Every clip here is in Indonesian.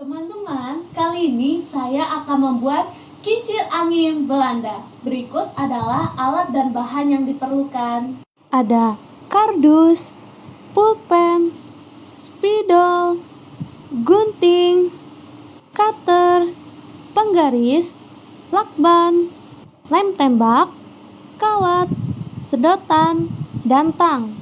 Teman-teman, kali ini saya akan membuat kincir angin Belanda. Berikut adalah alat dan bahan yang diperlukan. Ada kardus, pulpen, spidol, gunting, cutter, penggaris, lakban, lem tembak, kawat, sedotan, dan tang.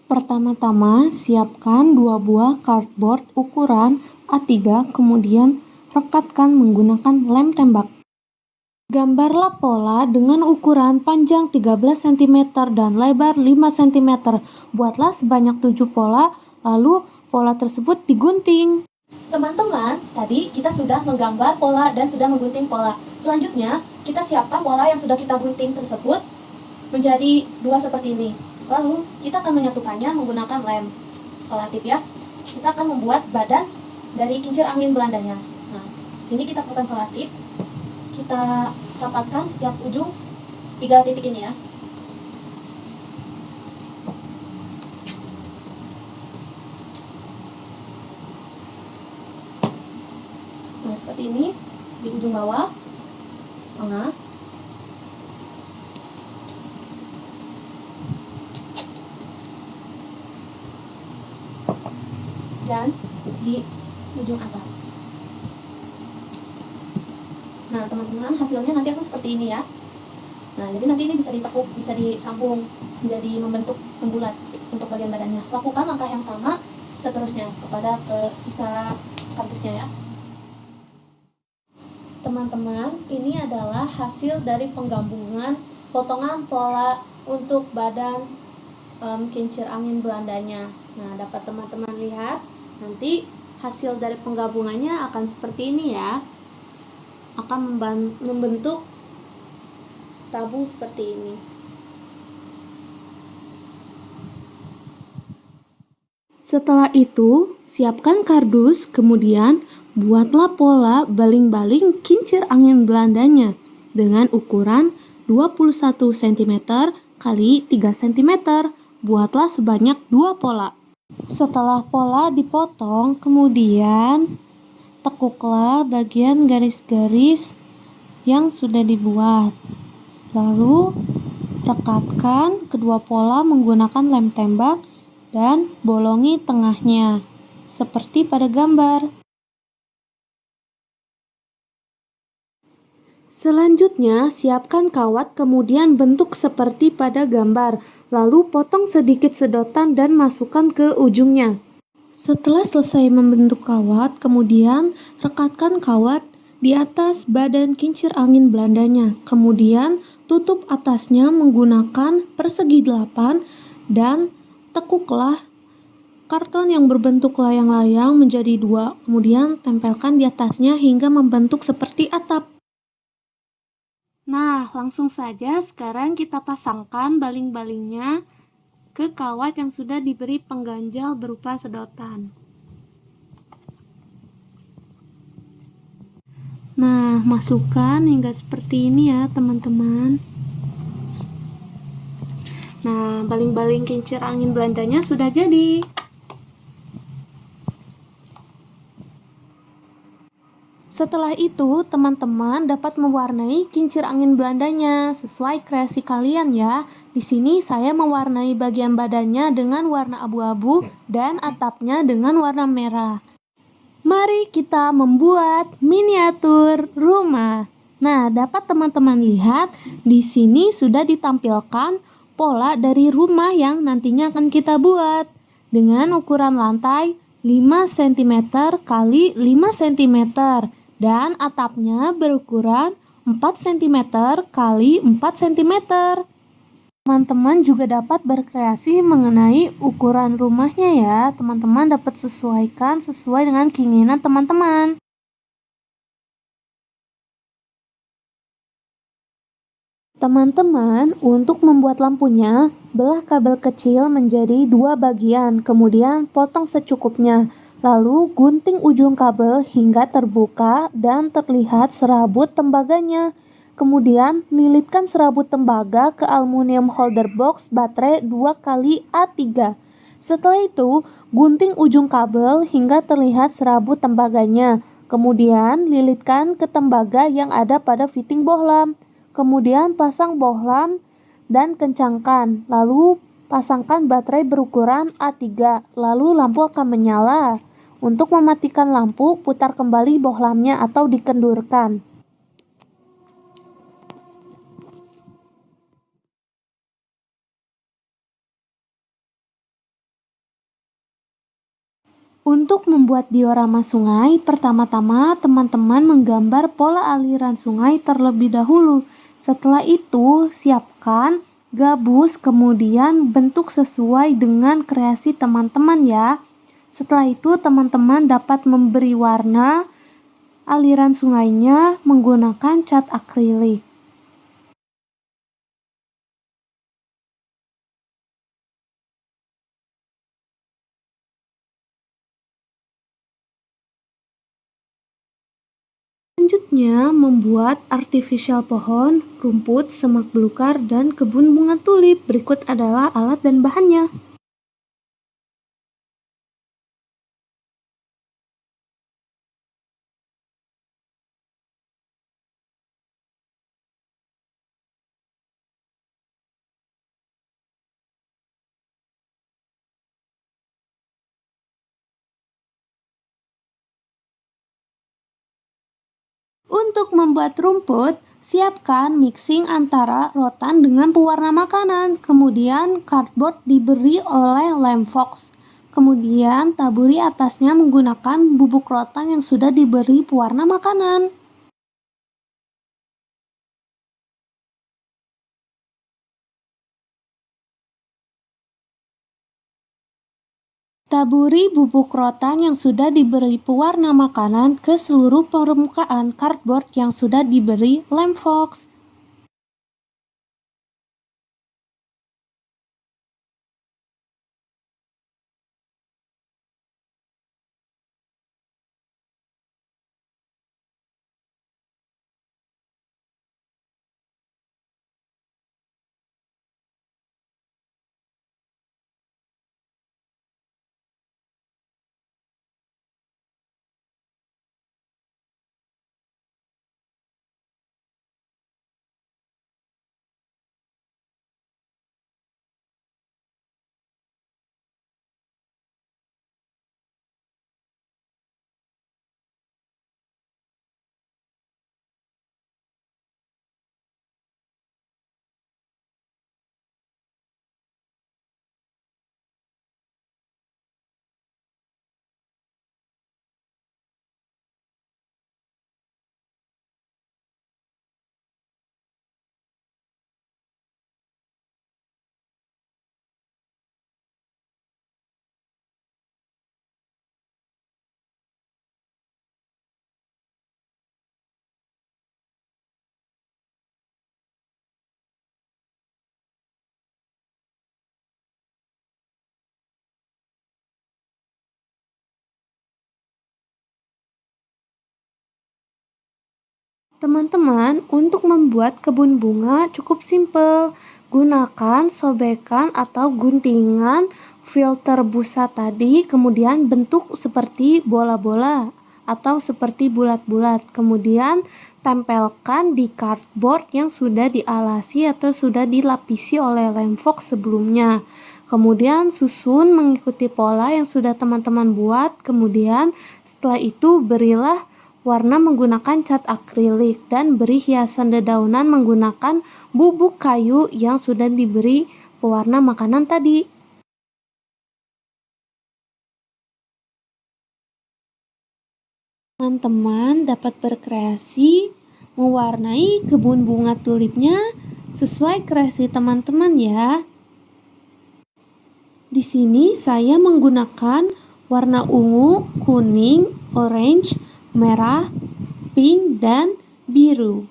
Pertama-tama, siapkan 2 buah cardboard ukuran A3, kemudian rekatkan menggunakan lem tembak. Gambarlah pola dengan ukuran panjang 13 cm dan lebar 5 cm. Buatlah sebanyak 7 pola, lalu pola tersebut digunting. Teman-teman, tadi kita sudah menggambar pola dan sudah menggunting pola. Selanjutnya, kita siapkan pola yang sudah kita gunting tersebut menjadi 2 seperti ini. Lalu, kita akan menyatukannya menggunakan lem selotip ya. Kita akan membuat badan dari kincir angin Belandanya. Nah, sini kita perlukan selotip. Kita rapatkan setiap ujung 3 titik ini ya. Nah, seperti ini di ujung bawah, tengah, dan di ujung atas. Nah, teman-teman, hasilnya nanti akan seperti ini ya. Nah, jadi nanti ini bisa ditekuk, bisa disambung menjadi membentuk pembulat untuk bagian badannya. Lakukan langkah yang sama seterusnya kepada sisa kardusnya ya. Teman-teman, ini adalah hasil dari penggabungan potongan pola untuk badan kincir angin Belandanya. Nah, dapat teman-teman lihat, nanti hasil dari penggabungannya akan seperti ini ya. Akan membentuk tabung seperti ini. Setelah itu, siapkan kardus, kemudian buatlah pola baling-baling kincir angin Belandanya dengan ukuran 21 cm kali 3 cm. Buatlah sebanyak 2 pola. Setelah pola dipotong, kemudian tekuklah bagian garis-garis yang sudah dibuat. Lalu, rekatkan kedua pola menggunakan lem tembak dan bolongi tengahnya, seperti pada gambar. Selanjutnya, siapkan kawat, kemudian bentuk seperti pada gambar, lalu potong sedikit sedotan dan masukkan ke ujungnya. Setelah selesai membentuk kawat, kemudian rekatkan kawat di atas badan kincir angin Belandanya. Kemudian tutup atasnya menggunakan persegi 8 dan tekuklah karton yang berbentuk layang-layang menjadi 2. Kemudian tempelkan di atasnya hingga membentuk seperti atap. Nah, langsung saja sekarang kita pasangkan baling-balingnya ke kawat yang sudah diberi pengganjal berupa sedotan. Nah, masukkan hingga seperti ini ya teman-teman. Nah, baling-baling kincir angin Belandanya sudah jadi. Setelah itu, teman-teman dapat mewarnai kincir angin Belandanya sesuai kreasi kalian ya. Di sini saya mewarnai bagian badannya dengan warna abu-abu dan atapnya dengan warna merah. Mari kita membuat miniatur rumah. Nah, dapat teman-teman lihat di sini sudah ditampilkan pola dari rumah yang nantinya akan kita buat dengan ukuran lantai 5 cm kali 5 cm dan atapnya berukuran 4 cm kali 4 cm. Teman-teman juga dapat berkreasi mengenai ukuran rumahnya ya. Teman-teman dapat sesuaikan sesuai dengan keinginan teman-teman. Teman-teman, untuk membuat lampunya, belah kabel kecil menjadi 2 bagian, kemudian potong secukupnya. Lalu gunting ujung kabel hingga terbuka dan terlihat serabut tembaganya. Kemudian lilitkan serabut tembaga ke aluminium holder box baterai 2 kali A3. Setelah itu, gunting ujung kabel hingga terlihat serabut tembaganya. Kemudian, lilitkan ke tembaga yang ada pada fitting bohlam. Kemudian, pasang bohlam dan kencangkan. Lalu, pasangkan baterai berukuran A3. Lalu, lampu akan menyala. Untuk mematikan lampu, putar kembali bohlamnya atau dikendurkan. Untuk membuat diorama sungai, pertama-tama teman-teman menggambar pola aliran sungai terlebih dahulu. Setelah itu, siapkan gabus, kemudian bentuk sesuai dengan kreasi teman-teman ya. Setelah itu, teman-teman dapat memberi warna aliran sungainya menggunakan cat akrilik. Selanjutnya, membuat artificial pohon, rumput, semak belukar, dan kebun bunga tulip. Berikut adalah alat dan bahannya. Untuk membuat rumput, siapkan mixing antara rotan dengan pewarna makanan. Kemudian cardboard diberi oleh lem fox. Kemudian taburi atasnya menggunakan bubuk rotan yang sudah diberi pewarna makanan. Taburi bubuk rotan yang sudah diberi pewarna makanan ke seluruh permukaan cardboard yang sudah diberi lem fox. Teman-teman, untuk membuat kebun bunga cukup simpel. Gunakan sobekan atau guntingan filter busa tadi, kemudian bentuk seperti bola-bola atau seperti bulat-bulat. Kemudian tempelkan di cardboard yang sudah dialasi atau sudah dilapisi oleh lem fox sebelumnya. Kemudian susun mengikuti pola yang sudah teman-teman buat. Kemudian setelah itu berilah warna menggunakan cat akrilik dan beri hiasan dedaunan menggunakan bubuk kayu yang sudah diberi pewarna makanan tadi. Teman-teman dapat berkreasi mewarnai kebun bunga tulipnya sesuai kreasi teman-teman ya. Di sini saya menggunakan warna ungu, kuning, orange, merah, pink, dan biru.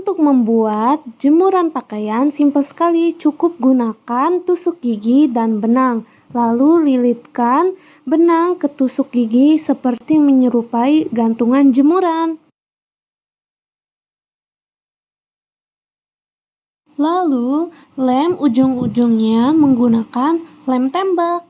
Untuk membuat jemuran pakaian simpel sekali, cukup gunakan tusuk gigi dan benang. Lalu lilitkan benang ke tusuk gigi seperti menyerupai gantungan jemuran. Lalu lem ujung-ujungnya menggunakan lem tembak.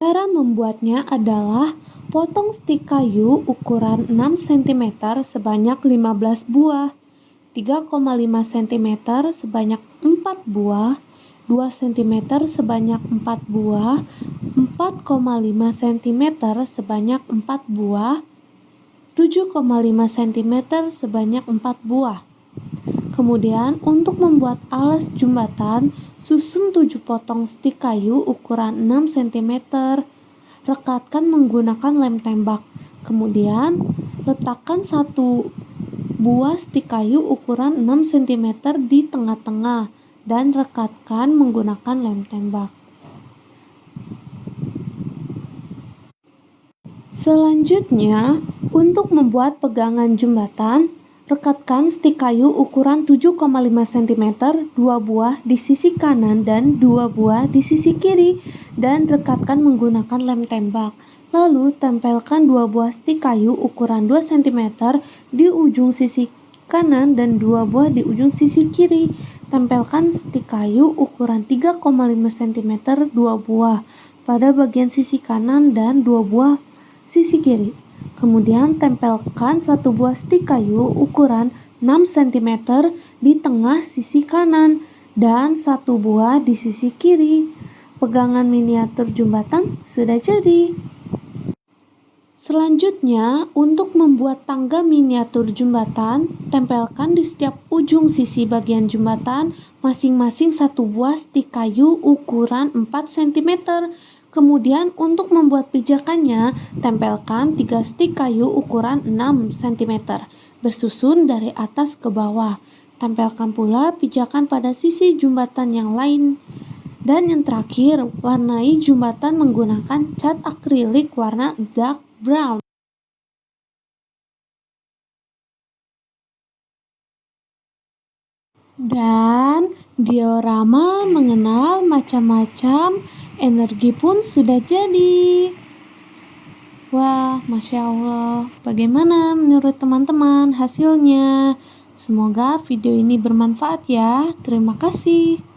Cara membuatnya adalah potong stik kayu ukuran 6 cm sebanyak 15 buah, 3,5 cm sebanyak 4 buah, 2 cm sebanyak 4 buah, 4,5 cm sebanyak 4 buah, 7,5 cm sebanyak 4 buah. Kemudian untuk membuat alas jembatan, susun 7 potong stik kayu ukuran 6 cm. Rekatkan menggunakan lem tembak. Kemudian letakkan 1 buah stik kayu ukuran 6 cm di tengah-tengah dan rekatkan menggunakan lem tembak. Selanjutnya, untuk membuat pegangan jembatan, rekatkan stik kayu ukuran 7,5 cm, 2 buah di sisi kanan dan 2 buah di sisi kiri, dan rekatkan menggunakan lem tembak. Lalu, tempelkan 2 buah stik kayu ukuran 2 cm di ujung sisi kanan dan 2 buah di ujung sisi kiri. Tempelkan stik kayu ukuran 3,5 cm, 2 buah pada bagian sisi kanan dan 2 buah sisi kiri. Kemudian tempelkan 1 buah stik kayu ukuran 6 cm di tengah sisi kanan dan 1 buah di sisi kiri. Pegangan miniatur jembatan sudah jadi. Selanjutnya, untuk membuat tangga miniatur jembatan, tempelkan di setiap ujung sisi bagian jembatan masing-masing 1 buah stik kayu ukuran 4 cm. Kemudian untuk membuat pijakannya, tempelkan 3 stik kayu ukuran 6 cm, bersusun dari atas ke bawah. Tempelkan pula pijakan pada sisi jembatan yang lain. Dan yang terakhir, warnai jembatan menggunakan cat akrilik warna dark brown. Dan diorama mengenal macam-macam energi pun sudah jadi. Wah, Masya Allah. Bagaimana menurut teman-teman hasilnya? Semoga video ini bermanfaat ya. Terima kasih.